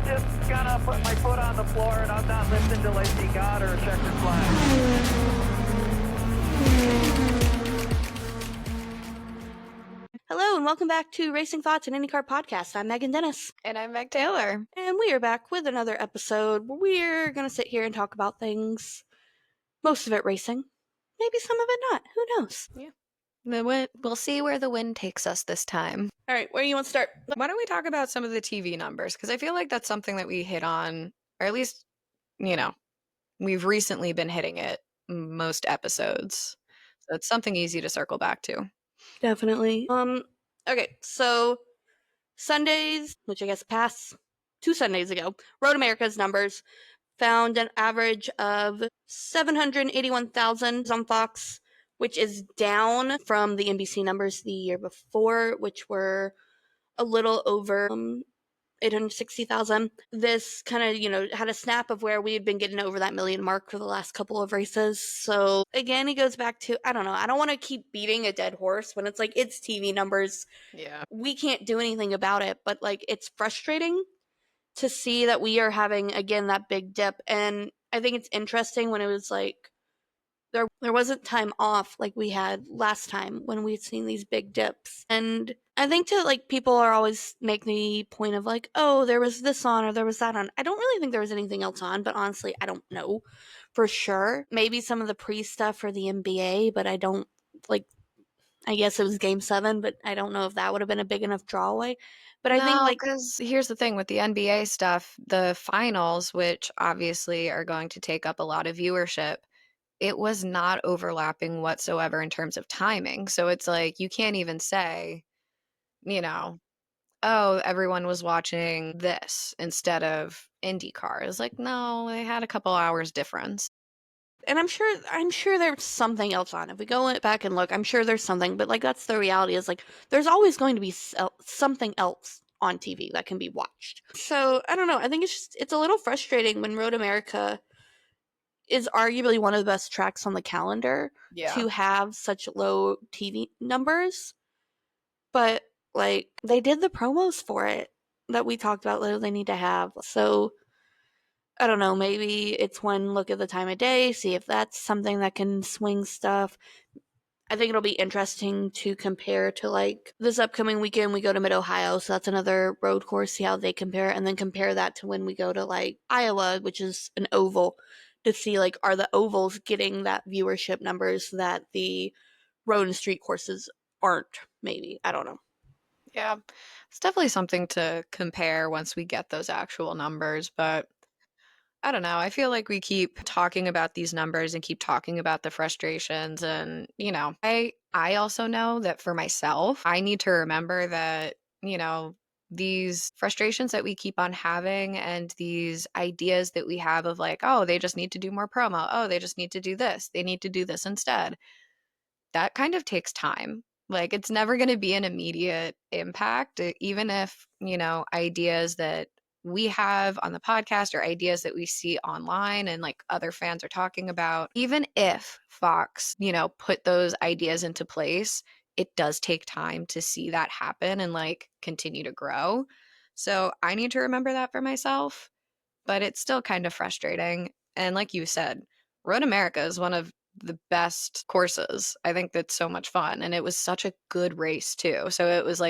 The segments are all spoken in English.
just gonna put my foot on the floor and I'm not listening till I see God or a checkered flag. Hello and welcome back to Racing Thoughts, an IndyCar podcast. I'm Megan Dennis. And I'm Meg Taylor. And we are back with another episode where we're going to sit here and talk about things, most of it racing, maybe some of it not. Who knows? Yeah. We'll see where the wind takes us this time. All right, where do you want to start? Why don't we talk about some of the TV numbers? Because I feel like that's something that we hit on, or at least, we've recently been hitting it most episodes. So it's something easy to circle back to. Definitely. Okay, so Sundays, which I guess passed 2 Sundays ago, Road America's numbers found an average of 781,000 on Fox, which is down from the NBC numbers the year before, which were a little over 860,000. This kind of, had a snap of where we had been getting over that million mark for the last couple of races. So again, it goes back to, I don't know, I don't want to keep beating a dead horse when it's like, it's TV numbers. Yeah. We can't do anything about it, but like, it's frustrating to see that we are having, again, that big dip. And I think it's interesting when it was like, there wasn't time off like we had last time when we'd seen these big dips. And I think people are always making the point of like, oh, there was this on or there was that on. I don't really think there was anything else on, but honestly, I don't know for sure. Maybe some of the pre-stuff for the NBA, but I don't, I guess it was Game 7, but I don't know if that would have been a big enough drawaway. But I think because here's the thing with the NBA stuff, the finals, which obviously are going to take up a lot of viewership, it was not overlapping whatsoever in terms of timing. So it's like, you can't even say, oh, everyone was watching this instead of IndyCar. It's like, no, they had a couple hours difference. And I'm sure there's something else on. If we go back and look, I'm sure there's something, but that's the reality is there's always going to be something else on TV that can be watched. So I don't know. I think it's a little frustrating when Road America is arguably one of the best tracks on the calendar to have such low TV numbers. But they did the promos for it that we talked about later they need to have. So I don't know, maybe it's one look at the time of day, see if that's something that can swing stuff. I think it'll be interesting to compare to this upcoming weekend we go to Mid-Ohio, so that's another road course, see how they compare, and then compare that to when we go to Iowa, which is an oval, to see are the ovals getting that viewership numbers that the road and street courses aren't, maybe. I don't know. Yeah, it's definitely something to compare once we get those actual numbers, but I don't know. I feel like we keep talking about these numbers and keep talking about the frustrations. And, I also know that for myself, I need to remember that, these frustrations that we keep on having and these ideas that we have of oh, they just need to do more promo. Oh, they just need to do this. They need to do this instead. That kind of takes time. It's never going to be an immediate impact, even if, ideas that we have on the podcast or ideas that we see online and other fans are talking about, even if Fox, put those ideas into place, it does take time to see that happen and continue to grow. So I need to remember that for myself, but it's still kind of frustrating. And like you said, Road America is one of the best courses. I think that's so much fun. And it was such a good race too. So it was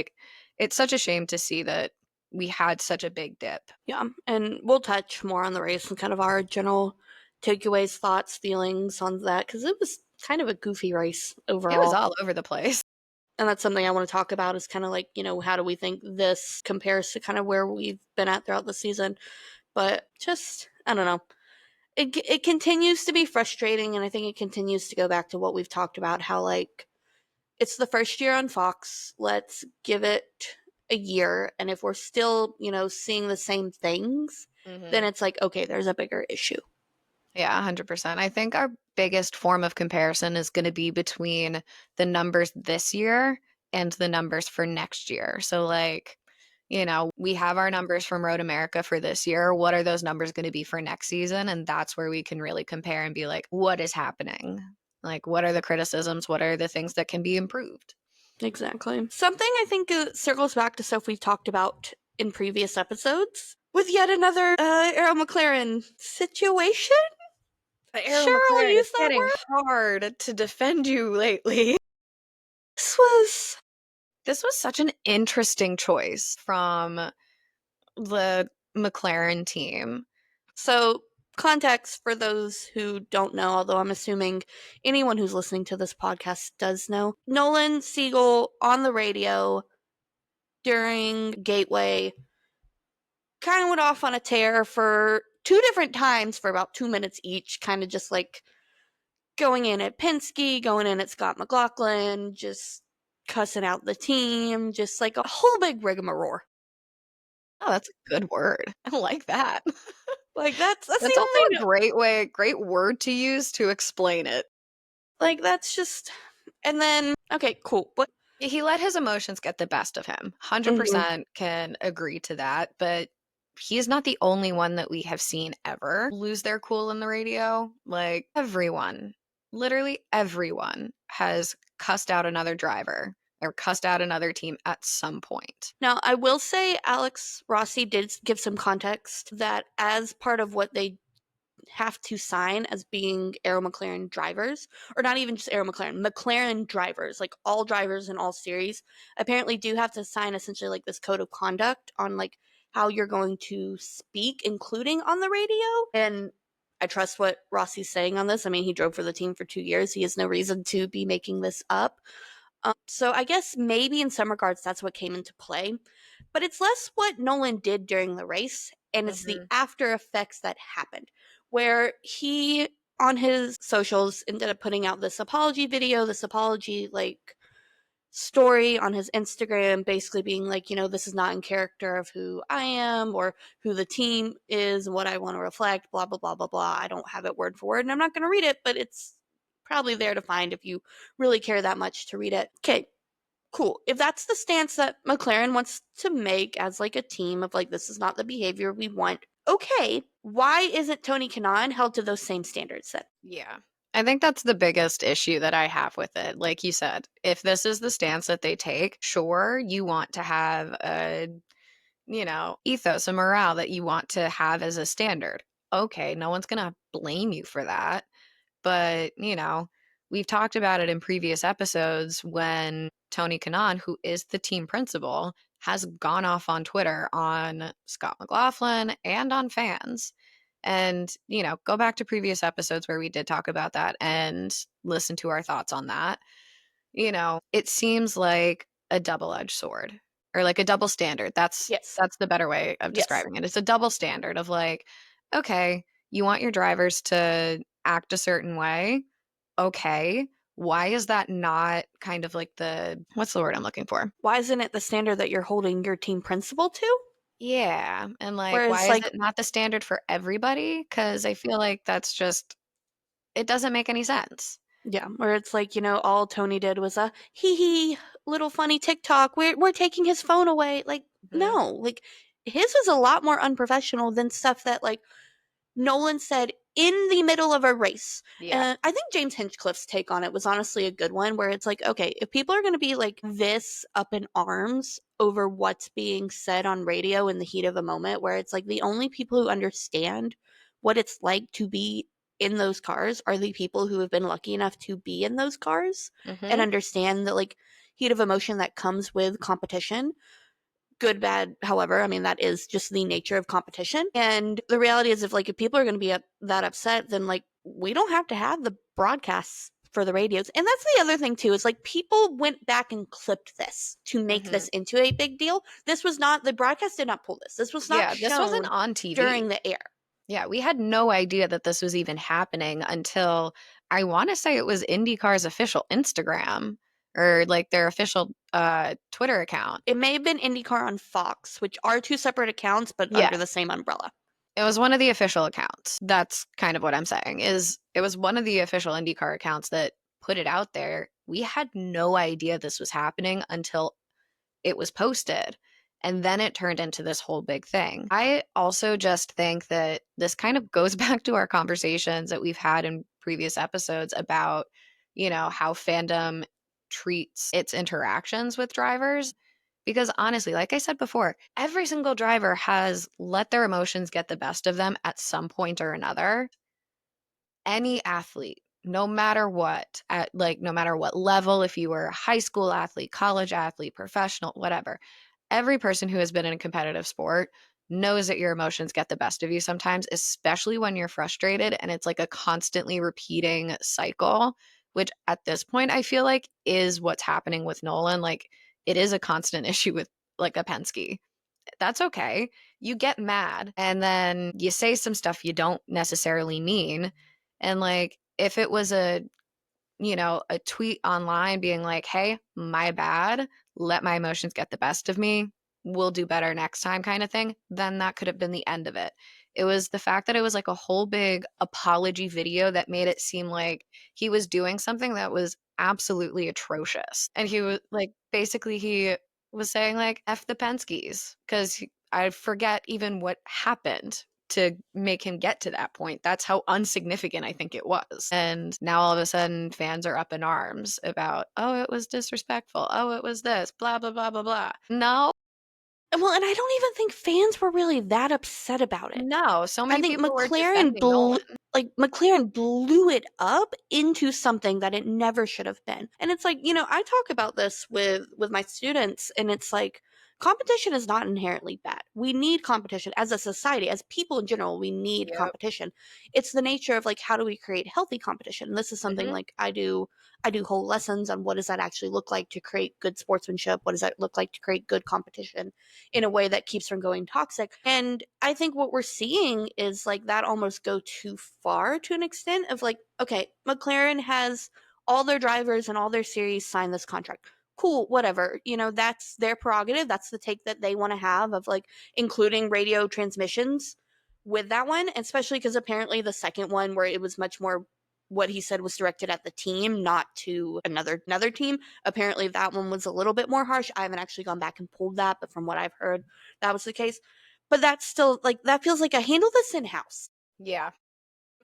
it's such a shame to see that we had such a big dip. Yeah, and we'll touch more on the race and kind of our general takeaways, thoughts, feelings on that, because it was kind of a goofy race overall. It was all over the place. And that's something I want to talk about is kind of how do we think this compares to kind of where we've been at throughout the season. But just, I don't know. It continues to be frustrating, and I think it continues to go back to what we've talked about, how it's the first year on Fox. Let's give it a year, and if we're still seeing the same things, then it's okay, there's a bigger issue. Yeah, 100%. I think our biggest form of comparison is going to be between the numbers this year and the numbers for next year. So we have our numbers from Road America for this year. What are those numbers going to be for next season? And that's where we can really compare and be what is happening? What are the criticisms? What are the things that can be improved? Exactly. Something I think circles back to stuff we've talked about in previous episodes with yet another Arrow McLaren situation. The Arrow Sure, I'll McLaren, use it's that getting word. hard to defend you lately. This was such an interesting choice from the McLaren team. so context for those who don't know, although I'm assuming anyone who's listening to this podcast does know. Nolan Siegel on the radio during Gateway kind of went off on a tear for 2 different times for about 2 minutes each, kind of just like going in at Penske, going in at Scott McLaughlin, just cussing out the team, just like a whole big rigmarole. Oh, that's a good word. I like that. Like that's That's the also only a great word to use to explain it. like that's just. And then okay, cool. But He let his emotions get the best of him. 100% can agree to that, but he's not the only one that we have seen ever lose their cool in the radio. Like everyone, literally everyone has cussed out another driver or cussed out another team at some point. now I will say Alex Rossi did give some context that as part of what they have to sign as being Arrow McLaren drivers, or not even just Arrow McLaren drivers, like all drivers in all series, apparently do have to sign essentially like this code of conduct on like how you're going to speak, including on the radio. And I trust what Rossi's saying on this. I mean, he drove for the team for 2 years. He has no reason to be making this up. So I guess maybe in some regards that's what came into play, but it's less what Nolan did during the race, and it's the after effects that happened, where he on his socials ended up putting out this apology video, this apology like story on his Instagram, basically being like, this is not in character of who I am or who the team is and what I want to reflect, blah, blah, blah, blah, blah. I don't have it word for word and I'm not going to read it, but it's probably there to find if you really care that much to read it. Okay, cool. If that's the stance that McLaren wants to make as like a team of like, this is not the behavior we want, okay, why isn't Tony Kanaan held to those same standards then? Yeah. I think that's the biggest issue that I have with it. Like you said, if this is the stance that they take, sure, you want to have a, ethos, a morale that you want to have as a standard. Okay, no one's going to blame you for that. But, we've talked about it in previous episodes when Tony Kanaan, who is the team principal, has gone off on Twitter on Scott McLaughlin and on fans. And, go back to previous episodes where we did talk about that and listen to our thoughts on that. It seems like a double-edged sword or like a double standard. That's the better way of describing it. It's a double standard of like, okay, you want your drivers to act a certain way. Okay, why is that not kind of like what's the word I'm looking for? Why isn't it the standard that you're holding your team principal to? Yeah, and like, Whereas, why is like, it not the standard for everybody? Because I feel like that's just, it doesn't make any sense. yeah, where it's like, all Tony did was a hee hee little funny TikTok. We're taking his phone away. Like, no, like his was a lot more unprofessional than stuff that like Nolan said in the middle of a race. Yeah. I think James Hinchcliffe's take on it was honestly a good one, where it's like, okay, if people are going to be like this up in arms over what's being said on radio in the heat of a moment, where it's like the only people who understand what it's like to be in those cars are the people who have been lucky enough to be in those cars and understand the like heat of emotion that comes with competition. Good, bad, however, I mean, that is just the nature of competition. And the reality is, if people are going to be that upset, then like we don't have to have the broadcasts for the radios. And that's the other thing too, is like people went back and clipped this to make this into a big deal. This was not, the broadcast did not pull this. This was not shown this wasn't on TV during the air. Yeah, we had no idea that this was even happening until I want to say it was IndyCar's official Instagram or like their official Twitter account. It may have been IndyCar on Fox, which are two separate accounts, but under the same umbrella. It was one of the official accounts. That's kind of what I'm saying, is it was one of the official IndyCar accounts that put it out there. We had no idea this was happening until it was posted. And then it turned into this whole big thing. I also just think that this kind of goes back to our conversations that we've had in previous episodes about, how fandom treats its interactions with drivers. Because honestly, like I said before, every single driver has let their emotions get the best of them at some point or another. Any athlete, no matter what, no matter what level, if you were a high school athlete, college athlete, professional, whatever, every person who has been in a competitive sport knows that your emotions get the best of you sometimes, especially when you're frustrated and it's like a constantly repeating cycle, which at this point I feel like is what's happening with Nolan. Like it is a constant issue with like a Penske. That's okay. You get mad and then you say some stuff you don't necessarily mean. And like if it was a tweet online being like, "Hey, my bad. Let my emotions get the best of me. We'll do better next time," kind of thing, then that could have been the end of it. It was the fact that it was like a whole big apology video that made it seem like he was doing something that was absolutely atrocious. And he was like, basically, he was saying like, F the Penskes, because I forget even what happened to make him get to that point. That's how unsignificant I think it was. And now all of a sudden fans are up in arms about, oh, it was disrespectful. Oh, it was this, blah, blah, blah, blah, blah. No, Well, and I don't even think fans were really that upset about it. no. So I many think people were defending Nolan. McLaren blew it up into something that it never should have been. And it's like, I talk about this with my students, and it's like competition is not inherently bad. We need competition as a society, as people in general, we need Yep. competition. It's the nature of like how do we create healthy competition? And this is something Mhm. like I do whole lessons on what does that actually look like to create good sportsmanship? What does that look like to create good competition in a way that keeps from going toxic? And I think what we're seeing is like that almost go too far to an extent of like, okay, McLaren has all their drivers and all their series sign this contract. Cool, whatever. That's their prerogative. That's the take that they want to have of like including radio transmissions with that one, especially because apparently the second one where it was much more what he said was directed at the team, not to another team. Apparently that one was a little bit more harsh. I haven't actually gone back and pulled that, but from what I've heard, that was the case. But that's still like that feels like I handle this in house. Yeah.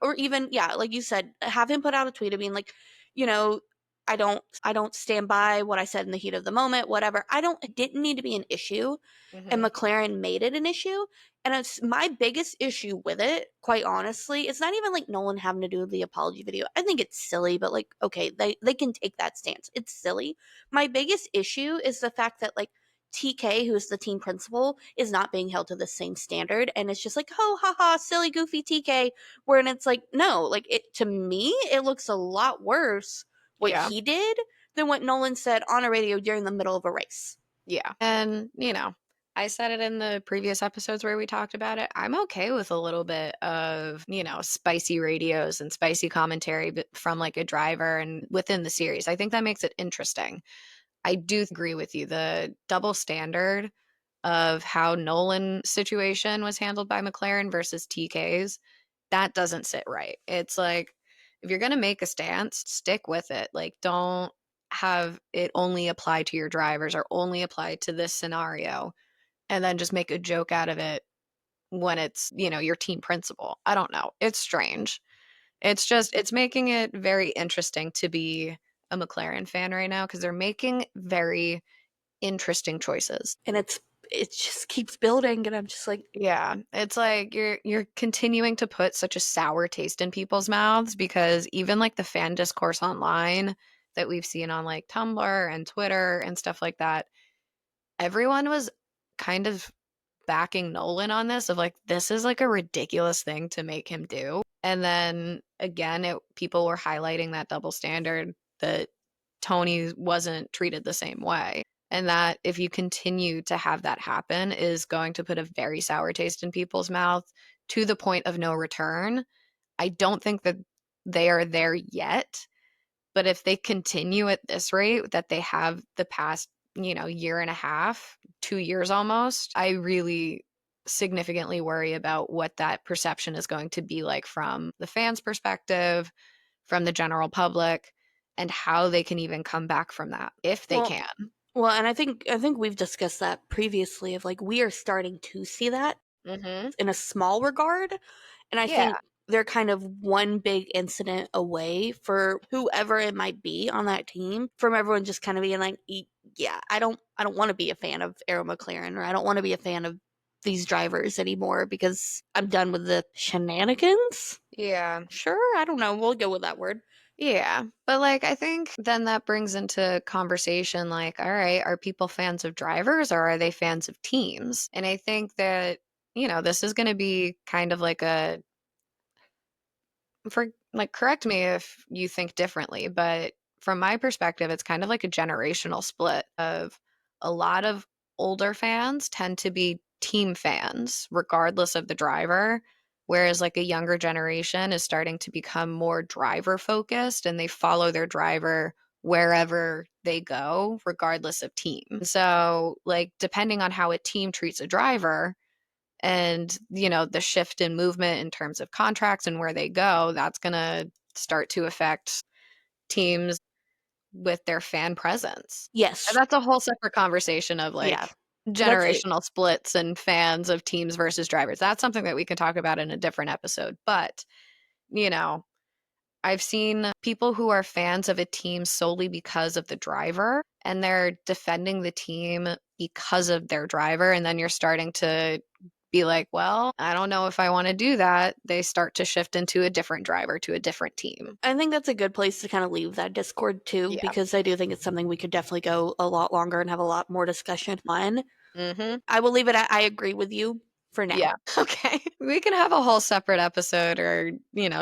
Or even, yeah, like you said, have him put out a tweet of being like, you know, I don't stand by what I said in the heat of the moment, whatever. It didn't need to be an issue. And Mhm. McLaren made it an issue. And it's my biggest issue with it, quite honestly. It's not even like Nolan having to do the apology video. I think it's silly, but like, okay, they can take that stance. It's silly. My biggest issue is the fact that like TK, who's the team principal, is not being held to the same standard. And it's just like, oh, haha, silly, goofy TK. Where it's like, no, like to me, it looks a lot worse what Yeah. he did than what Nolan said on a radio during the middle of a race. Yeah. And, I said it in the previous episodes where we talked about it. I'm okay with a little bit of, spicy radios and spicy commentary from like a driver and within the series. I think that makes it interesting. I do agree with you. The double standard of how Nolan's situation was handled by McLaren versus TK's, that doesn't sit right. It's like, if you're going to make a stance, stick with it. Like, don't have it only apply to your drivers or only apply to this scenario and then just make a joke out of it when it's, your team principal. I don't know. It's strange. It's making it very interesting to be a McLaren fan right now because they're making very interesting choices. And it just keeps building, and I'm just like, Yeah, it's like you're continuing to put such a sour taste in people's mouths because even like the fan discourse online that we've seen on like Tumblr and Twitter and stuff like that, everyone was kind of backing Nolan on this of like this is like a ridiculous thing to make him do. And then again, people were highlighting that double standard that Tony wasn't treated the same way. And that if you continue to have that happen is going to put a very sour taste in people's mouth to the point of no return. I don't think that they are there yet, but if they continue at this rate that they have the past, year and a half, 2 years almost, I really significantly worry about what that perception is going to be like from the fans' perspective, from the general public, and how they can even come back from that if they well, can. well, and I think we've discussed that previously of like we are starting to see that Mhm. in a small regard. And I Yeah. think they're kind of one big incident away for whoever it might be on that team from everyone just kind of being like, yeah, I don't want to be a fan of Arrow McLaren, or I don't want to be a fan of these drivers anymore because I'm done with the shenanigans. Yeah. Sure, I don't know. We'll go with that word. Yeah. But like I think then that brings into conversation like, all right, are people fans of drivers or are they fans of teams? And I think that, this is going to be kind of like correct me if you think differently, but from my perspective, it's kind of like a generational split of a lot of older fans tend to be team fans, regardless of the driver, whereas like a younger generation is starting to become more driver focused and they follow their driver wherever they go, regardless of team. So, like, depending on how a team treats a driver, and the shift in movement in terms of contracts and where they go, that's going to start to affect teams with their fan presence. And Yes. that's a whole separate conversation of Yeah. like generational splits and fans of teams versus drivers. That's something that we can talk about in a different episode. But you know I've seen people who are fans of a team solely because of the driver, and they're defending the team because of their driver. And then you're starting to be like, well, I don't know if I want to do that. They start to shift into a different driver to a different team. I think that's a good place to kind of leave that Discord too, Yeah. because I do think it's something we could definitely go a lot longer and have a lot more discussion on. Mm-hmm. I will leave it at I agree with you for now. Yeah. Okay. We can have a whole separate episode or,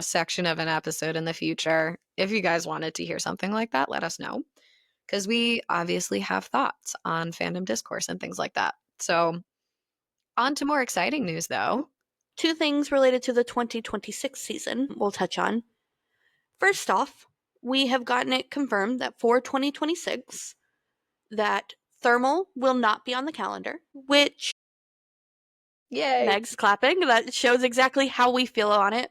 section of an episode in the future. If you guys wanted to hear something like that, let us know. Because we obviously have thoughts on fandom discourse and things like that. So, on to more exciting news, though. Two things related to the 2026 season we'll touch on. First off, we have gotten it confirmed that for 2026, that thermal will not be on the calendar, which Yay. Meg's clapping. That shows exactly how we feel on it.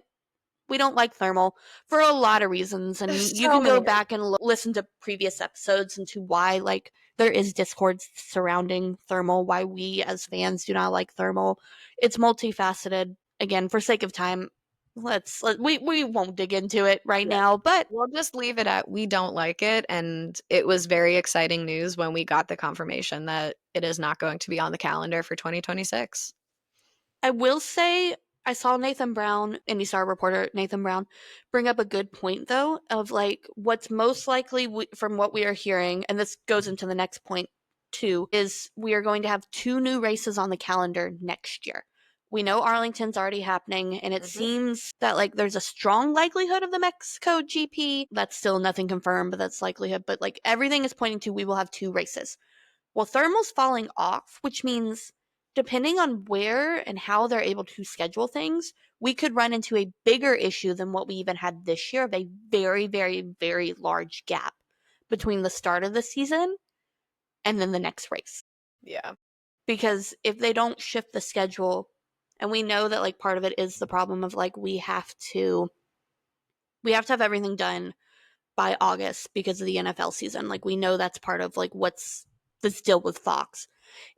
We don't like thermal for a lot of reasons, and There's you so can go many back and listen to previous episodes into why, like, there is discord surrounding thermal, why we as fans do not like thermal. It's multifaceted. Again, for sake of time, we won't dig into it right now, but We'll just leave it at we don't like it. And it was very exciting news when we got the confirmation that it is not going to be on the calendar for 2026. I will say I saw Nathan Brown, IndyStar reporter Nathan Brown, bring up a good point though of like what's most likely from what we are hearing, and this goes into the next point too, is we are going to have two new races on the calendar next year. We know Arlington's already happening, and it seems that like there's a strong likelihood of the Mexico GP. That's still nothing confirmed, but that's likelihood. But like everything is pointing to we will have two races. Well, thermal's falling off, which means depending on where and how they're able to schedule things, we could run into a bigger issue than what we even had this year of a very, very, very large gap between the start of the season and then the next race. Yeah. Because if they don't shift the schedule, and we know that like part of it is the problem of like we have to have everything done by August because of the NFL season. Like we know that's part of like what's this deal with Fox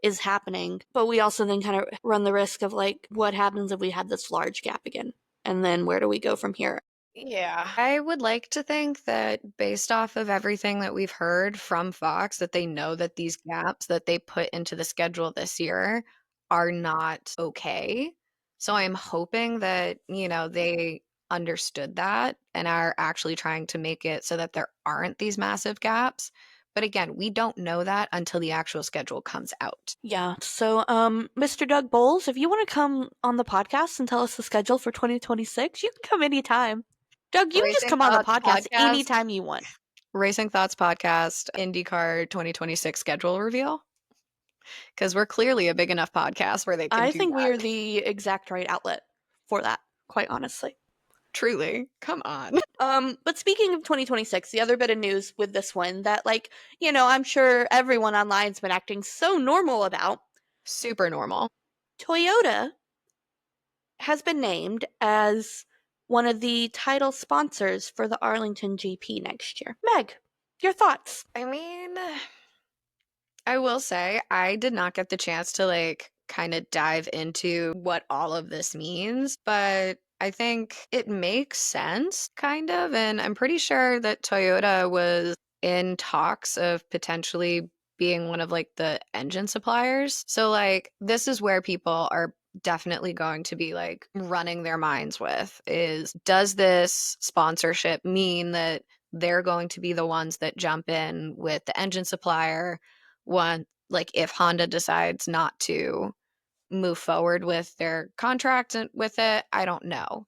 is happening. But we also then kind of run the risk of like what happens if we have this large gap again? And then where do we go from here? Yeah. I would like to think that based off of everything that we've heard from Fox, that they know that these gaps that they put into the schedule this year are not okay. So I'm hoping that, they understood that and are actually trying to make it so that there aren't these massive gaps. But again, we don't know that until the actual schedule comes out. Yeah. So, Mr. Doug Bowles, if you want to come on the podcast and tell us the schedule for 2026, you can come anytime. Doug, you can just Racing come on the Thoughts podcast podcast, anytime you want. Racing Thoughts podcast, IndyCar 2026 schedule reveal. Because we're clearly a big enough podcast where they can I do think we that. are the exact right outlet for that, quite honestly. Truly. Come on. But speaking of 2026, the other bit of news with this one that, like, I'm sure everyone online's been acting so normal about. Super normal. Toyota has been named as one of the title sponsors for the Arlington GP next year. Meg, your thoughts? I mean, I will say I did not get the chance to kind of dive into what all of this means, but I think it makes sense kind of, and I'm pretty sure that Toyota was in talks of potentially being one of like the engine suppliers. So like this is where people are definitely going to be like running their minds with is, does this sponsorship mean that they're going to be the ones that jump in with the engine supplier one, like if Honda decides not to move forward with their contract with it? I don't know.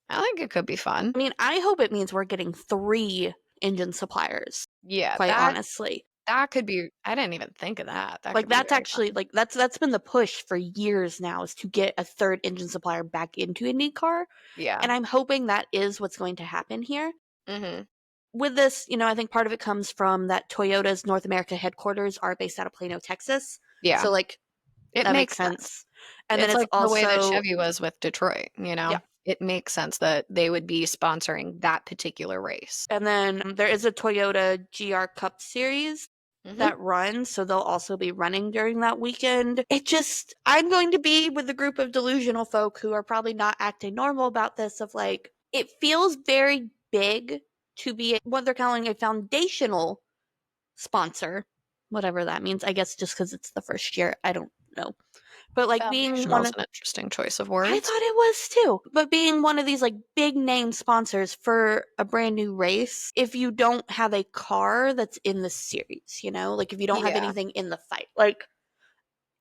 I think it could be fun. I mean, I hope it means we're getting 3 engine suppliers, Yeah, quite honestly. that could be. I didn't even think of that. That Like, could be that's very actually, fun. like, that's been the push for years now, is to get a 3rd engine supplier back into IndyCar, Yeah. and I'm hoping that is what's going to happen here. Mm-hmm. With this, I think part of it comes from that Toyota's North America headquarters are based out of Plano, Texas. Yeah. So, like, It that makes makes sense. sense. And then It's it's like the way that also, Chevy was with Detroit, yeah. It makes sense that they would be sponsoring that particular race. And then there is a Toyota GR Cup Series Mm-hmm. that runs, so they'll also be running during that weekend. I'm going to be with a group of delusional folk who are probably not acting normal about this, of like, it feels very big to be what they're calling a foundational sponsor, whatever that means. I guess just because it's the first year, I don't know. But like being Foundational one is of, an interesting choice of I words. thought it was too. But being one of these like big name sponsors for a brand new race, if you don't have a car that's in the series, like if you don't have Yeah. anything in the fight, like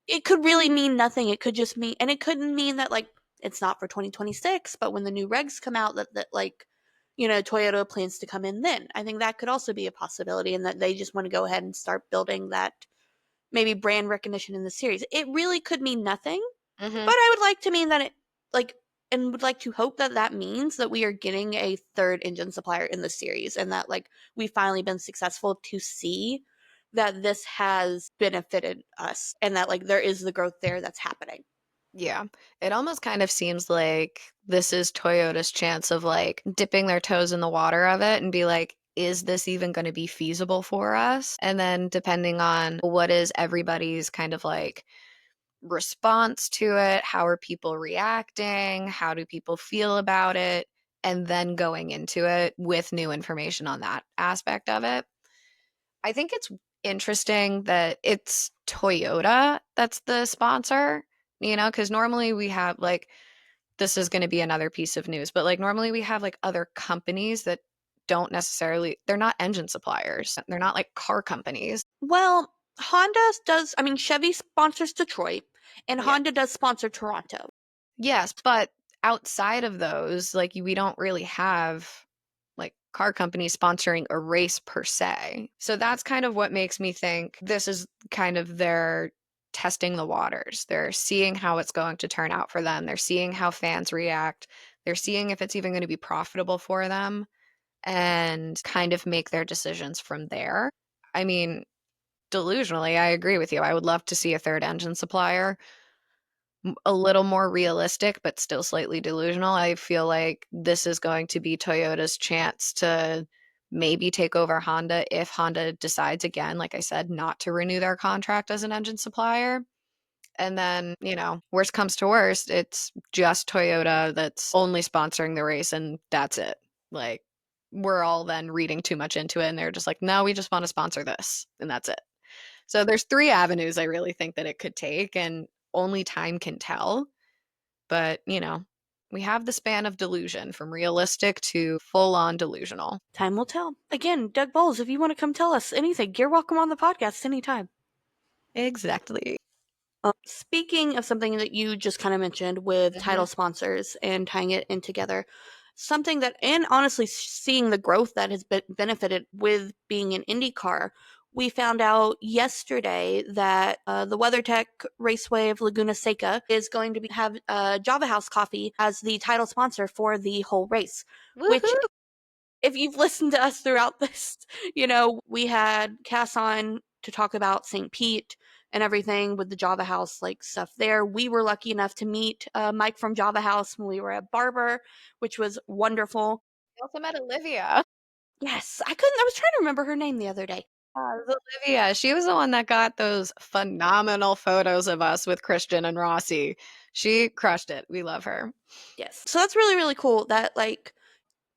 it could really mean nothing. It could just mean, and it couldn't mean that like it's not for 2026, but when the new regs come out, that like, Toyota plans to come in then. I think that could also be a possibility, and that they just want to go ahead and start building that maybe brand recognition in the series. It really could mean nothing, Mm-hmm. but I would like to mean that it, like, and would like to hope that that means that we are getting a 3rd engine supplier in the series, and that like we've finally been successful to see that this has benefited us, and that like there is the growth there that's happening. Yeah. It almost kind of seems like this is Toyota's chance of like dipping their toes in the water of it and be like, is this even going to be feasible for us? And then depending on what is everybody's kind of like response to it, how are people reacting, how do people feel about it, and then going into it with new information on that aspect of it. I think it's interesting that it's Toyota that's the sponsor, because normally we have like, this is going to be another piece of news, but like normally we have like other companies that don't necessarily, they're not engine suppliers. They're not like car companies. Well, Honda does, I mean, Chevy sponsors Detroit, and Yeah. Honda does sponsor Toronto. Yes, but outside of those, like we don't really have like car companies sponsoring a race per se. So that's kind of what makes me think this is kind of their testing the waters. They're seeing how it's going to turn out for them. They're seeing how fans react. They're seeing if it's even going to be profitable for them and kind of make their decisions from there. I mean, delusionally, I agree with you. I would love to see a 3rd engine supplier, a little more realistic, but still slightly delusional. I feel like this is going to be Toyota's chance to maybe take over Honda if Honda decides again, like I said, not to renew their contract as an engine supplier. And then, worst comes to worst, it's just Toyota that's only sponsoring the race and that's it. Like, we're all then reading too much into it and they're just like, no, we just want to sponsor this and that's it. So there's 3 avenues I really think that it could take, and only time can tell. But, we have the span of delusion from realistic to full on delusional. Time will tell. Again, Doug Bowles, if you want to come tell us anything, you're welcome on the podcast anytime. Exactly. Speaking of something that you just kind of mentioned with Mhm. title sponsors and tying it in together, something that, and honestly, seeing the growth that has benefited with being an IndyCar, we found out yesterday that the WeatherTech Raceway of Laguna Seca is going to have Java House Coffee as the title sponsor for the whole race, which, Woohoo! if you've listened to us throughout this, we had Cass on to talk about St. Pete and everything with the Java House like stuff there. We were lucky enough to meet Mike from Java House when we were at Barber, which was wonderful. I also met Olivia. Yes, I was trying to remember her name the other day. Olivia. She was the one that got those phenomenal photos of us with Christian and Rossi. She crushed it. We love her. Yes. So that's really, really cool that like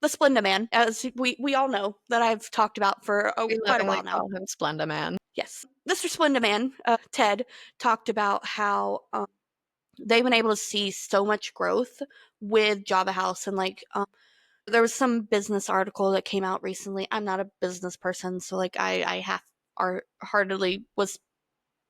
the Splenda Man, as we all know, that I've talked about for We quite a lovingly while now. call him Splenda Man. Yes. Mr. Splendaman, Ted, talked about how they've been able to see so much growth with Java House, and like there was some business article that came out recently. I'm not a business person, so like I hardly was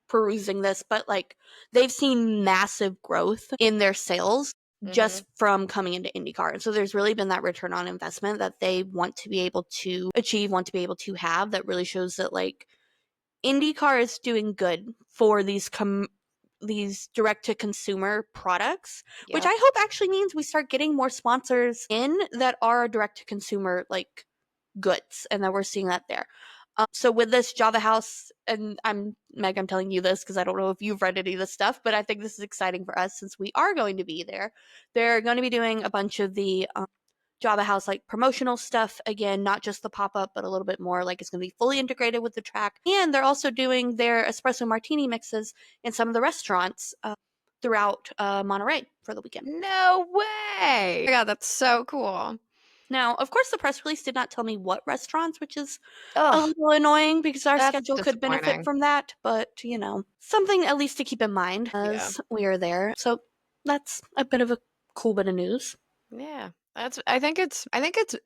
perusing this, but like they've seen massive growth in their sales just from coming into IndyCar. And so there's really been that return on investment that they want to be able to achieve, want to be able to have, that really shows that like IndyCar is doing good for these direct to consumer products, which I hope actually means we start getting more sponsors in that are direct to consumer like goods, and that we're seeing that there. So with this Java House, and I'm telling you this because I don't know if you've read any of this stuff, but I think this is exciting for us since we are going to be there. They're going to be doing a bunch of the Java House like promotional stuff again, not just the pop up, but a little bit more. Like it's going to be fully integrated with the track, and they're also doing their espresso martini mixes in some of the restaurants throughout Monterey for the weekend. No way! Oh my God, that's so cool. Now, of course, the press release did not tell me what restaurants, which is a Ugh, little annoying because our that's schedule could benefit disappointing. from that. But, something at least to keep in mind Yeah. as we are there. So that's a bit of a cool bit of news. Yeah. I think it's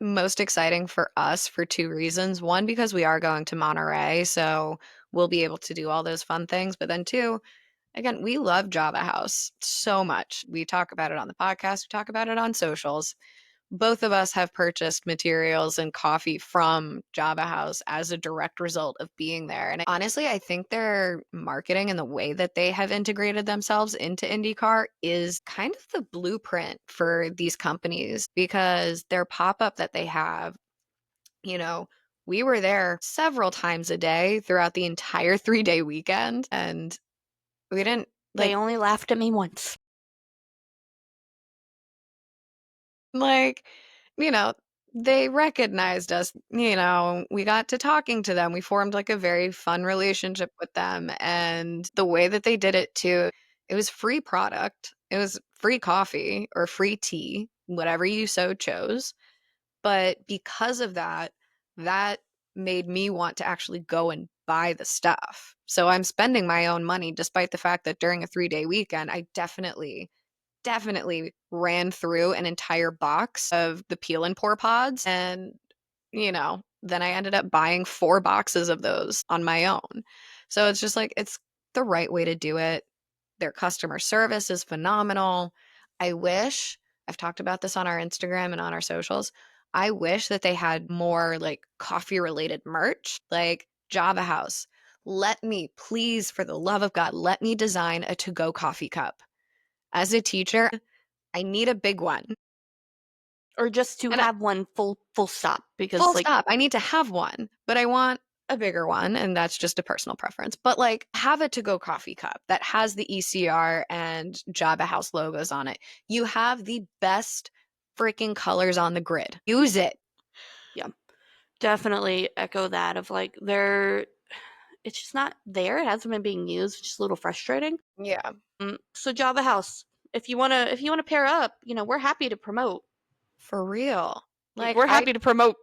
most exciting for us for two reasons. One, because we are going to Monterey, so we'll be able to do all those fun things. But then two, again, we love Java House so much. We talk about it on the podcast, we talk about it on socials. Both of us have purchased materials and coffee from Java House as a direct result of being there. And honestly, I think their marketing and the way that they have integrated themselves into IndyCar is kind of the blueprint for these companies, because their pop up that they have, we were there several times a day throughout the entire 3-day weekend. And we didn't They only laughed at me once. like, they recognized us, we got to talking to them. We formed like a very fun relationship with them. And the way that they did it too, it was free product. It was free coffee or free tea, whatever you so chose. But because of that, that made me want to actually go and buy the stuff. So I'm spending my own money, despite the fact that during a 3-day weekend, I definitely ran through an entire box of the peel and pour pods. And, then I ended up buying 4 boxes of those on my own. So it's just like, it's the right way to do it. Their customer service is phenomenal. I've talked about this on our Instagram and on our socials. I wish that they had more like coffee related merch, like Java House. Let me, please, for the love of God, let me design a to-go coffee cup. As a teacher, I need a big one. Or just to have one full stop. Because Full stop. I need to have one, but I want a bigger one, and that's just a personal preference. But like, have a to-go coffee cup that has the ECR and Java House logos on it. You have the best freaking colors on the grid. Use it. Yeah, definitely echo that of like it's just not there. It hasn't been being used, which is a little frustrating. Yeah. So Java House, if you wanna pair up, we're happy to promote. For real. Like we're happy to promote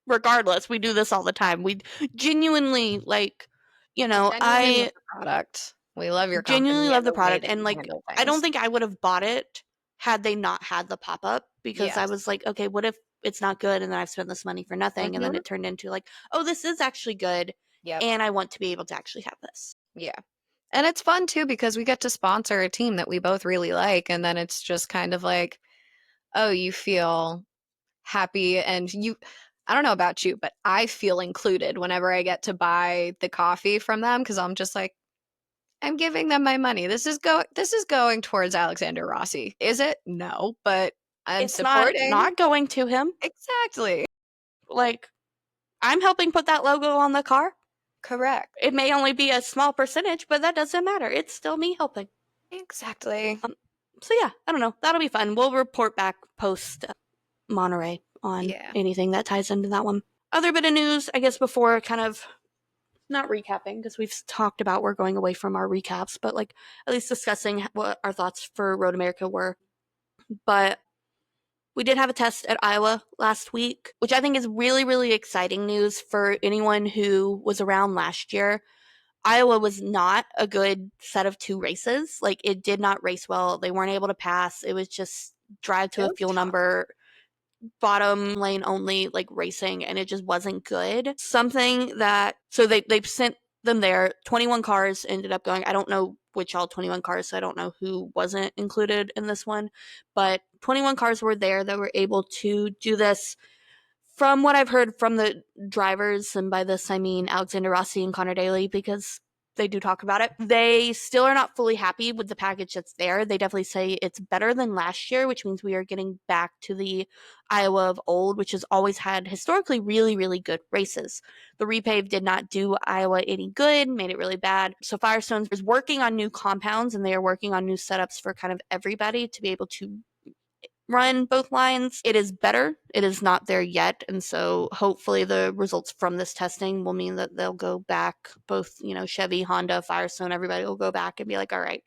regardless. We do this all the time. We genuinely like, genuinely love the product. We love your company. Genuinely love the way product, that and you like handle I don't things. think I would have bought it had they not had the pop up, because I was like, okay, what if it's not good and then I've spent this money for nothing, and then it turned into like, oh, this is actually good, and I want to be able to actually have this. Yeah. And it's fun too because we get to sponsor a team that we both really like, and then it's just kind of like, oh, you feel happy, and I don't know about you, but I feel included whenever I get to buy the coffee from them, because I'm just like, I'm giving them my money. This is going towards Alexander Rossi. Is it? No, but I'm It's supporting. not going to him. Exactly. Like, I'm helping put that logo on the car. Correct. It may only be a small percentage, but that doesn't matter. It's still me helping. Exactly. So yeah, I don't know. That'll be fun. We'll report back post Monterey on anything that ties into that one. Other bit of news, I guess, before kind of not recapping, because we've talked about we're going away from our recaps, but like at least discussing what our thoughts for Road America were. But we did have a test at Iowa last week, which I think is really, really exciting news for anyone who was around last year. Iowa was not a good set of 2 races. Like, it did not race well. They weren't able to pass. It was just drive to a fuel number, bottom lane only, like, racing, and it just wasn't good. Something that, so they sent them there. 21 cars ended up going. I don't know which all 21 cars, so I don't know who wasn't included in this one, but 21 cars were there that were able to do this. From what I've heard from the drivers, and by this I mean Alexander Rossi and Connor Daly, because they do talk about it, they still are not fully happy with the package that's there. They definitely say it's better than last year, which means we are getting back to the Iowa of old, which has always had historically really, really good races. The repave did not do Iowa any good, made it really bad. So Firestone is working on new compounds, and they are working on new setups for kind of everybody to be able to run both lines. It is better. It is not there yet. And so hopefully the results from this testing will mean that they'll go back, both, Chevy, Honda, Firestone, everybody will go back and be like, all right,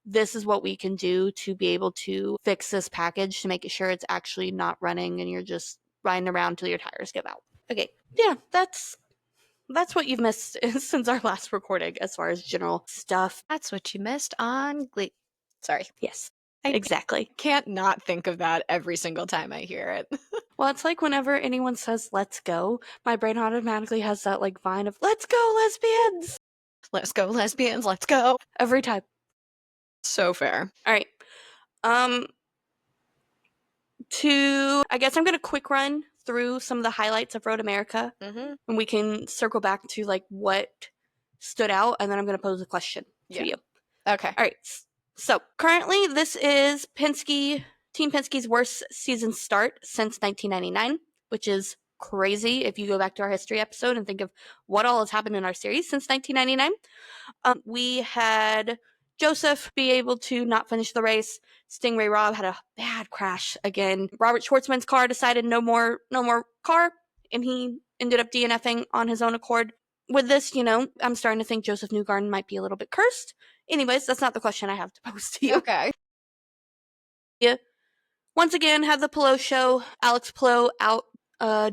this is what we can do to be able to fix this package to make sure it's actually not running and you're just riding around till your tires give out. Okay. Yeah, that's what you've missed since our last recording as far as general stuff. That's what you missed on Glee. Sorry. Yes. I Exactly. can't not think of that every single time I hear it. Well, it's like whenever anyone says let's go, my brain automatically has that like vine of let's go lesbians. Let's go lesbians, let's go. Every time. So fair. All right. I guess I'm going to quick run through some of the highlights of Road America, and we can circle back to like what stood out, and then I'm going to pose a question to you. Okay. All right. So currently this is Team Penske's worst season start since 1999, which is crazy if you go back to our history episode and think of what all has happened in our series since 1999. We had Joseph be able to not finish the race. Stingray Rob had a bad crash again. Robert Schwartzman's car decided no more car, and he ended up DNFing on his own accord. With this, I'm starting to think Joseph Newgarden might be a little bit cursed. Anyways, that's not the question I have to pose to you. Okay. Yeah. Once again, had the Pelot show. Alex Pelot out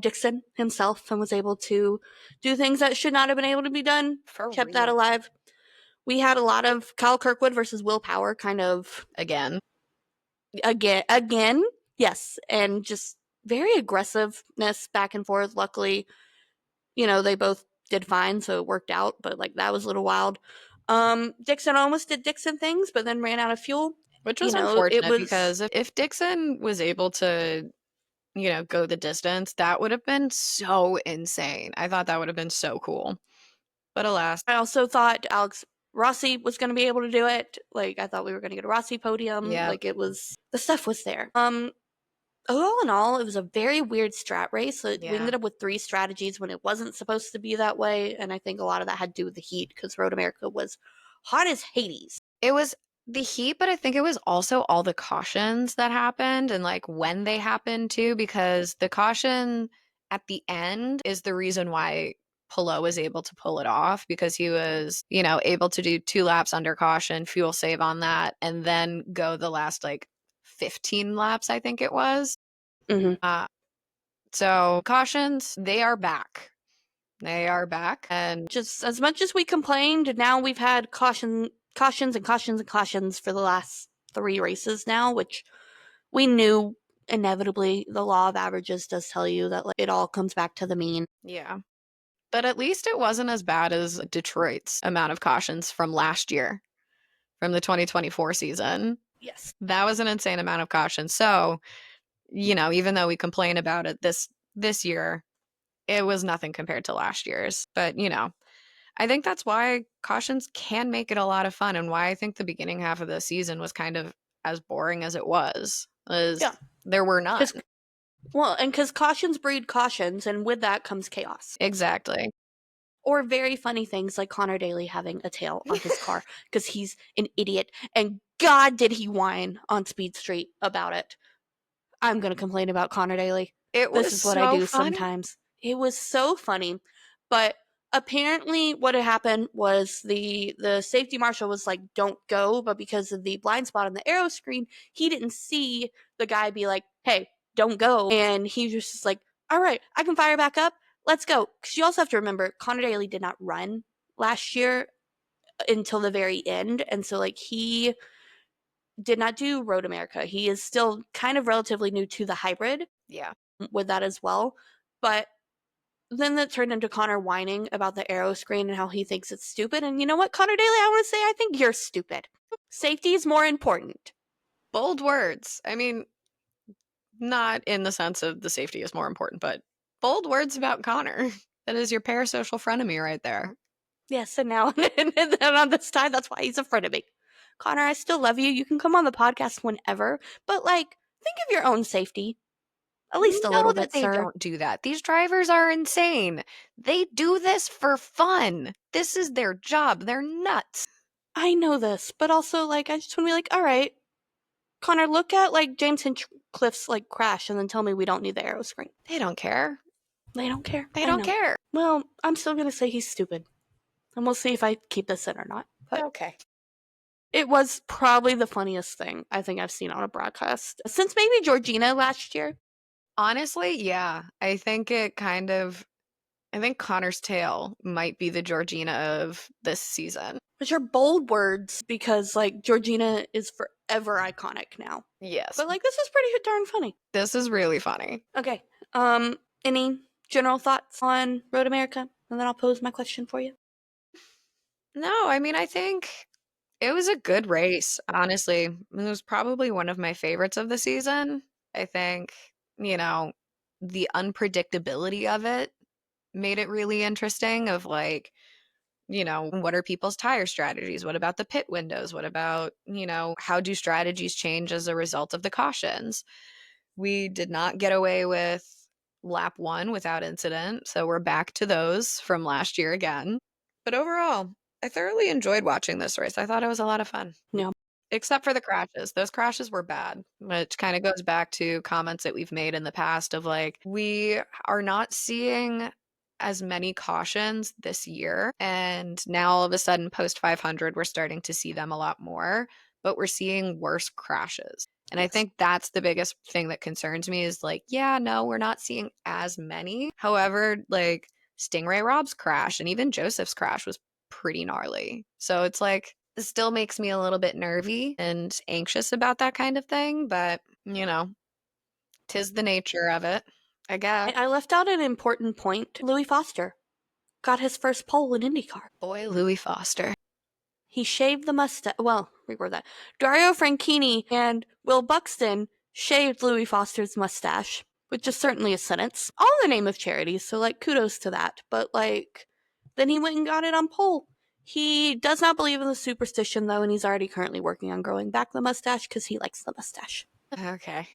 Dixon himself and was able to do things that should not have been able to be done. Kept that alive. We had a lot of Kyle Kirkwood versus Will Power kind of Again. Yes. And just very aggressiveness back and forth. Luckily, they both did fine, so it worked out, but like that was a little wild. Dixon almost did Dixon things, but then ran out of fuel. Which was unfortunate because if Dixon was able to, go the distance, that would have been so insane. I thought that would have been so cool. But alas. I also thought Alex Rossi was going to be able to do it. Like, I thought we were going to get a Rossi podium. Yeah. Like, the stuff was there. All in all, it was a very weird strat race. We ended up with 3 strategies when it wasn't supposed to be that way. And I think a lot of that had to do with the heat because Road America was hot as Hades. It was the heat, but I think it was also all the cautions that happened and like when they happened too, because the caution at the end is the reason why Pelot was able to pull it off, because he was, able to do 2 laps under caution, fuel save on that, and then go the last like 15 laps, I think it was. Mm-hmm. So cautions, they are back. They are back. And just as much as we complained, now we've had cautions and cautions and cautions for the last 3 races now, which we knew inevitably the law of averages does tell you that like, it all comes back to the mean. Yeah. But at least it wasn't as bad as Detroit's amount of cautions from last year, from the 2024 season. Yes. That was an insane amount of cautions. So, even though we complain about it this year, it was nothing compared to last year's. But, I think that's why cautions can make it a lot of fun, and why I think the beginning half of the season was kind of as boring as it was. There were none. Well, and because cautions breed cautions, and with that comes chaos. Exactly. Or very funny things like Connor Daly having a tail on his car because he's an idiot. And God, did he whine on Speed Street about it. I'm going to complain about Connor Daly. This is what I do sometimes. It was so funny. But apparently what had happened was the safety marshal was like, don't go. But because of the blind spot on the arrow screen, he didn't see the guy be like, hey, don't go. And he was just like, all right, I can fire back up. Let's go. Because you also have to remember, Connor Daly did not run last year until the very end. And so, like, he did not do Road America. He is still kind of relatively new to the hybrid Yeah. with that as well. But then that turned into Connor whining about the aero screen and how he thinks it's stupid. And you know what, Connor Daly, I want to say I think you're stupid. Safety is more important. Bold words. I mean, not in the sense of the safety is more important, but bold words about Connor. That is your parasocial frenemy right there. Yes, and now and then on this time, that's why he's a friend of me. Connor, I still love you. You can come on the podcast whenever, but like, think of your own safety. At least a No, little that bit, they sir. don't do that. These drivers are insane. They do this for fun. This is their job. They're nuts. I know this, but also, like, I just want to be like, all right, Connor, look at, like, James Hinchcliffe's, like, crash and then tell me we don't need the aero screen. They don't care. They don't care. They I don't know. care. Well, I'm still going to say he's stupid. And we'll see if I keep this in or not. But Okay. it was probably the funniest thing I think I've seen on a broadcast since maybe Georgina last year. Honestly, yeah. I think Connor's tale might be the Georgina of this season. Which are bold words because, like, Georgina is forever iconic now. Yes. But, like, this is pretty darn funny. This is really funny. Okay. Any general thoughts on Road America? And then I'll pose my question for you. No, I mean, I think it was a good race, honestly. It was probably one of my favorites of the season. I think, the unpredictability of it made it really interesting of like, what are people's tire strategies? What about the pit windows? What about, how do strategies change as a result of the cautions? We did not get away with lap 1 without incident, so we're back to those from last year again. But overall, I thoroughly enjoyed watching this race. I thought it was a lot of fun. Yeah. Except for the crashes. Those crashes were bad, which kind of goes back to comments that we've made in the past of like, we are not seeing as many cautions this year. And now all of a sudden, post 500, we're starting to see them a lot more, but we're seeing worse crashes. And I think that's the biggest thing that concerns me is like, yeah, no, we're not seeing as many. However, like Stingray Rob's crash and even Joseph's crash was pretty gnarly. So it's like, it still makes me a little bit nervy and anxious about that kind of thing, but tis the nature of it, I guess. I left out an important point. Louis Foster got his first pole in IndyCar. Boy, Louis Foster. He shaved the mustache. Well, reword that. Dario Franchitti and Will Buxton shaved Louis Foster's mustache, which is certainly a sentence. All in the name of charity, so, like, kudos to that. But, like, then he went and got it on pole. He does not believe in the superstition, though, and he's already currently working on growing back the mustache because he likes the mustache. Okay.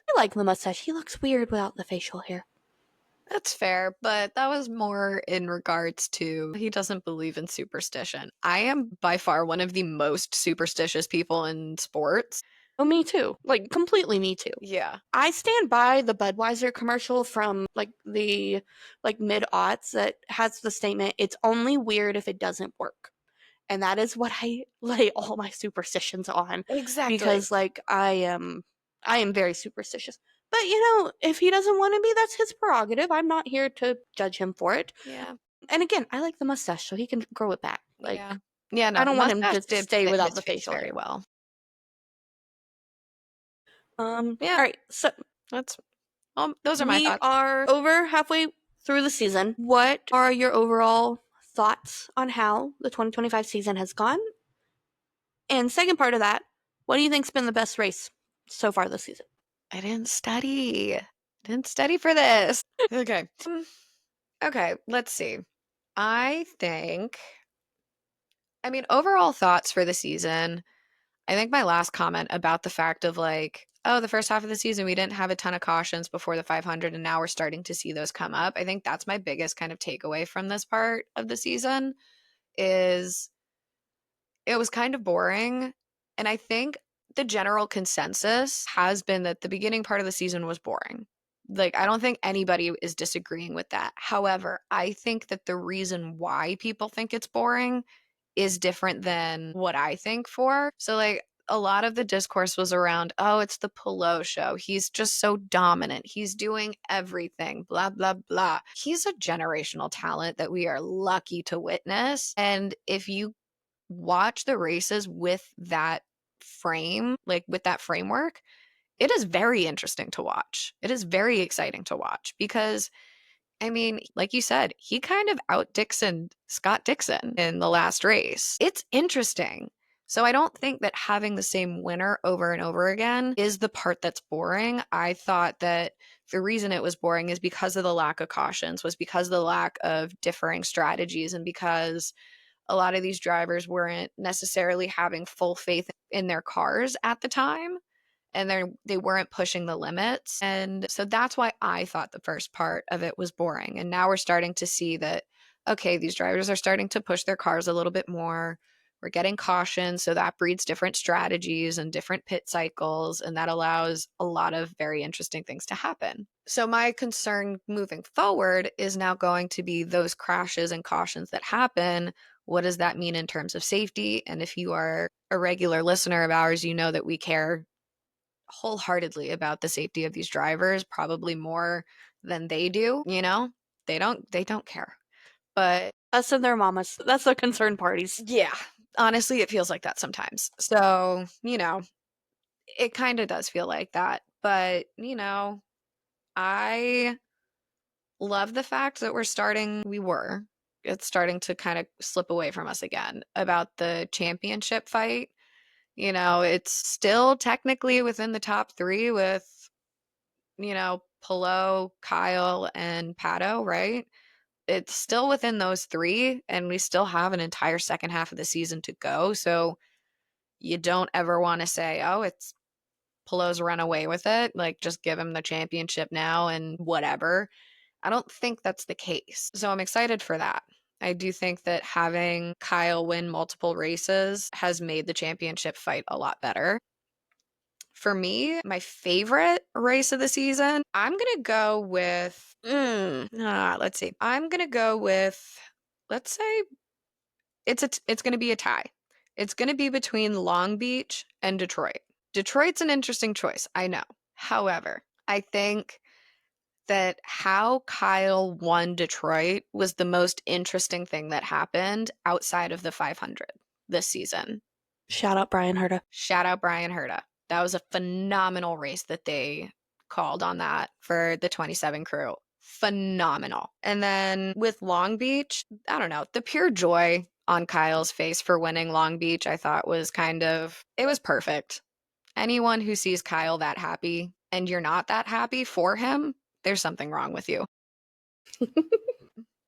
I like the mustache. He looks weird without the facial hair. That's fair, but that was more in regards to he doesn't believe in superstition. I am by far one of the most superstitious people in sports. Oh, me too. Like, completely me too. Yeah. I stand by the Budweiser commercial from, like, the, like, mid-aughts that has the statement, "It's only weird if it doesn't work." And that is what I lay all my superstitions on. Exactly. Because, like, I am very superstitious. But, if he doesn't want to be, that's his prerogative. I'm not here to judge him for it. Yeah. And again, I like the mustache, so he can grow it back. Like, Yeah. Yeah, no, I don't the want him mustache to did stay fit without his the face facial very hair. well. Yeah. All right, so those are my thoughts. We are over halfway through the season. What are your overall thoughts on how the 2025 season has gone? And second part of that, what do you think's been the best race so far this season? I didn't study. For this. Okay. Okay, let's see. I mean, overall thoughts for the season. I think my last comment about the fact of like, oh, the first half of the season, we didn't have a ton of cautions before the 500, and now we're starting to see those come up. I think that's my biggest kind of takeaway from this part of the season is it was kind of boring. And I think the general consensus has been that the beginning part of the season was boring. Like, I don't think anybody is disagreeing with that. However, I think that the reason why people think it's boring is different than what I think for. So, like, a lot of the discourse was around, oh, it's the Pelot show. He's just so dominant. He's doing everything, blah, blah, blah. He's a generational talent that we are lucky to witness. And if you watch the races with that frame, like with that framework, it is very interesting to watch. It is very exciting to watch because, I mean, like you said, he kind of out Dixoned Scott Dixon in the last race. It's interesting. So I don't think that having the same winner over and over again is the part that's boring. I thought that the reason it was boring is because of the lack of cautions, was because of the lack of differing strategies, and because a lot of these drivers weren't necessarily having full faith in their cars at the time, and they weren't pushing the limits. And so that's why I thought the first part of it was boring. And now we're starting to see that, okay, these drivers are starting to push their cars a little bit more. We're getting caution, so that breeds different strategies and different pit cycles, and that allows a lot of very interesting things to happen. So my concern moving forward is now going to be those crashes and cautions that happen. What does that mean in terms of safety? And if you are a regular listener of ours, you know that we care wholeheartedly about the safety of these drivers, probably more than they do. They don't care. But Us and their mamas. That's the concerned parties. yeah, honestly, it feels like that sometimes. So, it kind of does feel like that. But, I love the fact that it's starting to kind of slip away from us again about the championship fight. It's still technically within the top three with, Pelot, Kyle, and Pato, right? It's still within those three, and we still have an entire second half of the season to go. So you don't ever want to say, oh, it's Pelot's run away with it. Like, just give him the championship now and whatever. I don't think that's the case. So I'm excited for that. I do think that having Kyle win multiple races has made the championship fight a lot better. For me, my favorite race of the season, I'm going to go with, let's see. I'm going to go with, let's say it's going to be a tie. It's going to be between Long Beach and Detroit. Detroit's an interesting choice, I know. However, I think that how Kyle won Detroit was the most interesting thing that happened outside of the 500 this season. Shout out Brian Herta. Shout out Brian Herta. That was a phenomenal race that they called on that for the 27 crew. Phenomenal. And then with Long Beach, I don't know, the pure joy on Kyle's face for winning Long Beach, I thought was it was perfect. Anyone who sees Kyle that happy and you're not that happy for him, there's something wrong with you.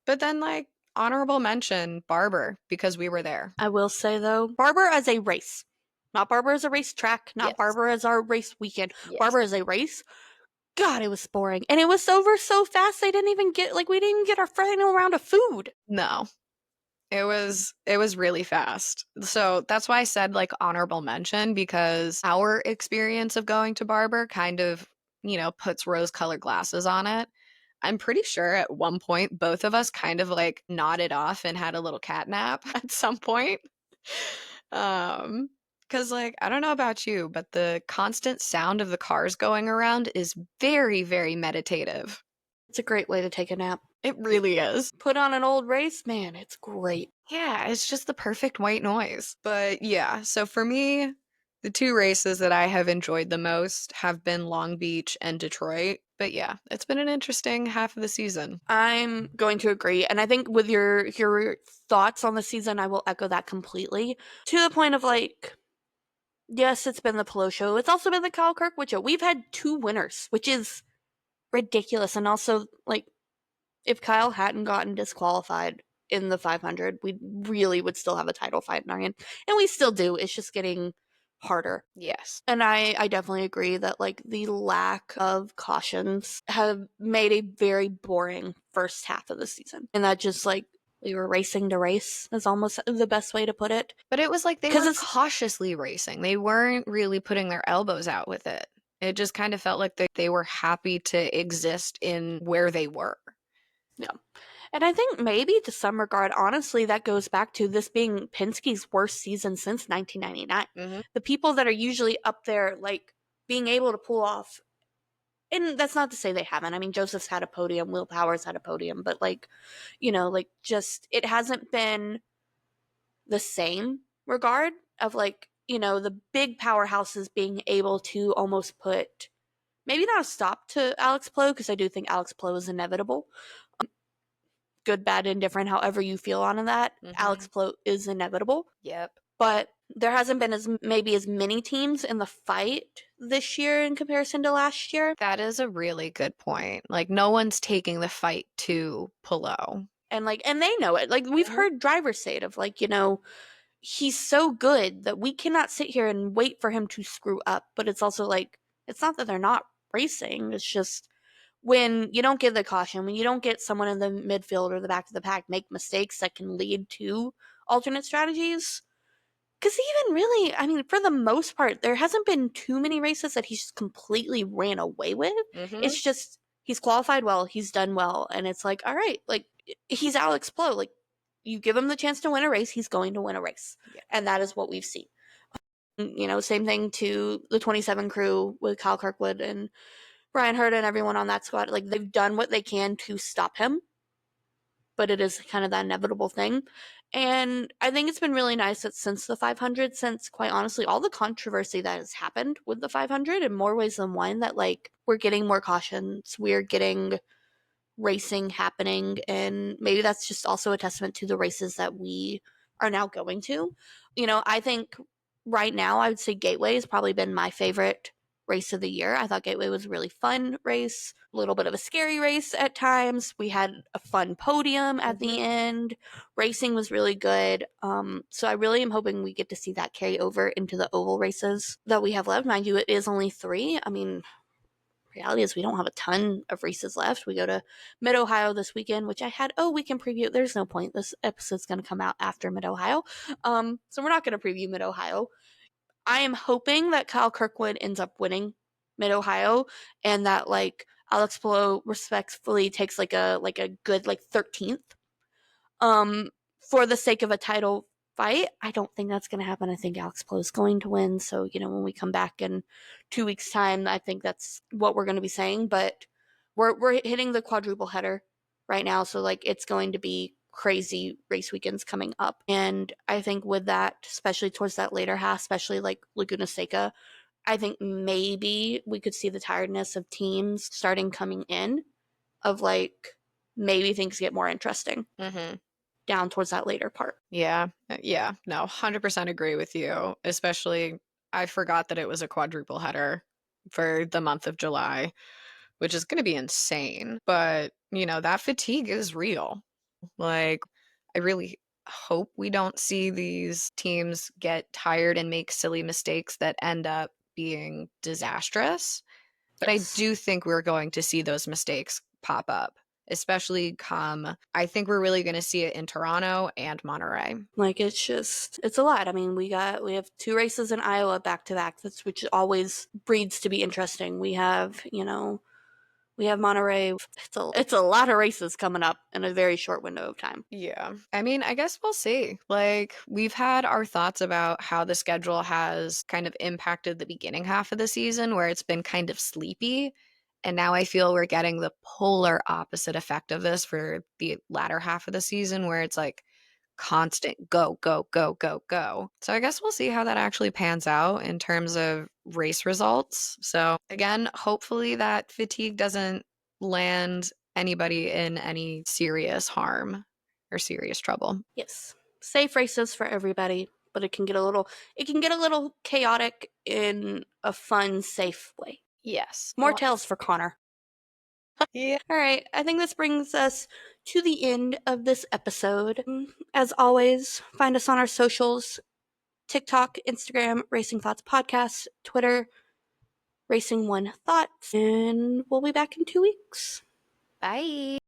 But then, like, honorable mention, Barber, because we were there. I will say, though, Barber as a race. Not Barber as a racetrack, not Yes. Barber as our race weekend. Yes. Barber as a race. God, it was boring. And it was over so fast, we didn't even get our final round of food. No. It was really fast. So that's why I said, like, honorable mention, because our experience of going to Barber kind of, puts rose-colored glasses on it. I'm pretty sure at one point both of us kind of like nodded off and had a little cat nap at some point. Because, like, I don't know about you, but the constant sound of the cars going around is very, very meditative. It's a great way to take a nap. It really is. Put on an old race, man, it's great. Yeah, it's just the perfect white noise. But yeah, so for me, the two races that I have enjoyed the most have been Long Beach and Detroit. But yeah, it's been an interesting half of the season. I'm going to agree. And I think with your thoughts on the season, I will echo that completely. To the point of, like, yes, it's been the Pelot show. It's also been the Kyle Kirkwood show. We've had 2 winners, which is ridiculous. And also, like, if Kyle hadn't gotten disqualified in the 500, we really would still have a title fight in our hand. And we still do. It's just getting harder. Yes. And I definitely agree that, like, the lack of cautions have made a very boring first half of the season. And that just, like, we were racing to race is almost the best way to put it. But it was like they were cautiously racing. They weren't really putting their elbows out with it. It just kind of felt like they were happy to exist in where they were. Yeah. And I think maybe to some regard, honestly, that goes back to this being Penske's worst season since 1999. Mm-hmm. The people that are usually up there, like, being able to pull off, and that's not to say they haven't. I mean, Joseph's had a podium, Will Powers had a podium, but, like, just, it hasn't been the same regard of like, the big powerhouses being able to almost put maybe not a stop to Alex Plo, because I do think Alex Plo is inevitable. Good, bad, indifferent, however you feel on that. Alex Plo is inevitable. Yep. But there hasn't been as many teams in the fight this year in comparison to last year. That is a really good point. Like, no one's taking the fight to Polo. And they know it. Like, we've heard drivers say it of like, he's so good that we cannot sit here and wait for him to screw up. But it's also like, it's not that they're not racing. It's just when you don't give the caution, when you don't get someone in the midfield or the back of the pack make mistakes that can lead to alternate strategies. Because even really, I mean, for the most part, there hasn't been too many races that he's completely ran away with. It's just he's qualified well, he's done well, and it's like, all right, like he's Alex Plo. Like, you give him the chance to win a race, he's going to win a race, and that is what we've seen. Same thing to the 27 crew with Kyle Kirkwood and Brian Hurd and everyone on that squad. Like, they've done what they can to stop him, but it is kind of that inevitable thing. And I think it's been really nice that since the 500, since quite honestly, all the controversy that has happened with the 500 in more ways than one, that like we're getting more cautions, we're getting racing happening. And maybe that's just also a testament to the races that we are now going to. I think right now I would say Gateway has probably been my favorite race of the year. I thought Gateway was a really fun race, a little bit of a scary race at times. We had a fun podium at the end. Racing was really good. So I really am hoping we get to see that carry over into the oval races that we have left. Mind you, it is only 3. I mean, reality is we don't have a ton of races left. We go to Mid-Ohio this weekend, which I had, weekend preview. There's no point. This episode's going to come out after Mid-Ohio. So we're not going to preview Mid-Ohio. I am hoping that Kyle Kirkwood ends up winning Mid-Ohio and that like Alex Palou respectfully takes like a good like 13th for the sake of a title fight. I don't think that's going to happen. I think Alex Palou is going to win. So, when we come back in 2 weeks' time, I think that's what we're going to be saying. But we're hitting the quadruple header right now. So, like, it's going to be crazy race weekends coming up. And I think with that, especially towards that later half, especially like Laguna Seca, I think maybe we could see the tiredness of teams starting coming in, of like maybe things get more interesting down towards that later part. Yeah. No, 100% agree with you. Especially, I forgot that it was a quadruple header for the month of July, which is going to be insane. But, that fatigue is real. Like, I really hope we don't see these teams get tired and make silly mistakes that end up being disastrous. But I do think we're going to see those mistakes pop up, especially I think we're really going to see it in Toronto and Monterey. Like, it's a lot. I mean, we have 2 races in Iowa back to back, which always breeds to be interesting. We have, we have Monterey. It's a lot of races coming up in a very short window of time. Yeah. I mean, I guess we'll see. Like, we've had our thoughts about how the schedule has kind of impacted the beginning half of the season, where it's been kind of sleepy. And now I feel we're getting the polar opposite effect of this for the latter half of the season, where it's like constant go, go, go, go, go. So I guess we'll see how that actually pans out in terms of race results. So again, hopefully that fatigue doesn't land anybody in any serious harm or serious trouble. Yes. Safe races for everybody, but it can get a little chaotic in a fun, safe way. Yes. More tails for Connor. Yeah. All right. I think this brings us to the end of this episode. As always, find us on our socials: TikTok, Instagram, Racing Thoughts Podcast, Twitter, Racing One Thoughts, and we'll be back in 2 weeks. Bye.